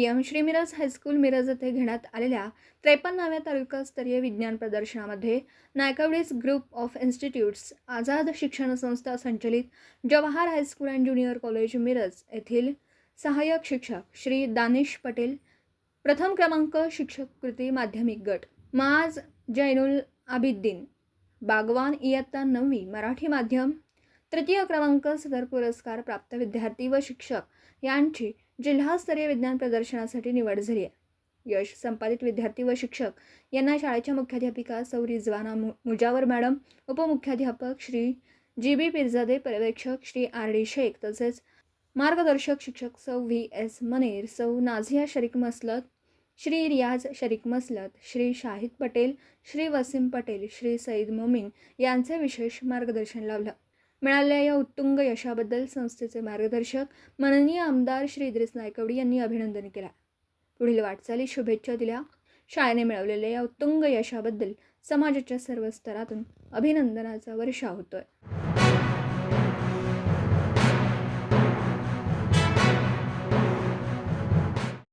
PM Shri Miraj high school Miraj येथे घेण्यात आलेल्या 53व्या तालुकास्तरीय विज्ञान प्रदर्शनामध्ये नायकवडीज ग्रुप ऑफ इन्स्टिट्यूट्स, आझाद शिक्षण संस्था संचलित Jawahar high school and junior college Miraj येथील सहाय्यक शिक्षक श्री दानिश पटेल, प्रथम क्रमांक शिक्षक कृती माध्यमिक गट माज जैनुल आबिद्दीन बागवान इयत्ता 9वी मराठी माध्यम, तृतीय क्रमांक सदर पुरस्कार प्राप्त विद्यार्थी व शिक्षक यांची जिल्हास्तरीय विज्ञान प्रदर्शनासाठी निवड झाली आहे। यश संपादित विद्यार्थी व शिक्षक यांना शाळेच्या मुख्याध्यापिका सौ रिजवाना मुजावर मॅडम, उपमुख्याध्यापक श्री GB पिरजादे, पर्यवेक्षक श्री RD शेख तसेच मार्गदर्शक शिक्षक सौ VS मनेर, सौ नाझिया शरीक मसलत, श्री रियाज शरीक मसलत, श्री शाहिद पटेल, श्री वसीम पटेल, श्री सईद मोमीन यांचे विशेष मार्गदर्शन लाभलं। मिळालेल्या या उत्तुंग यशाबद्दल संस्थेचे मार्गदर्शक माननीय आमदार श्री इद्रिस नायकवडी यांनी अभिनंदन केले। पुढील वाटचालीस शुभेच्छा दिल्या। शाळेने मिळवलेल्या या उत्तुंग यशाबद्दल समाजाच्या सर्व स्तरातून अभिनंदनाचा वर्षाव होतोय।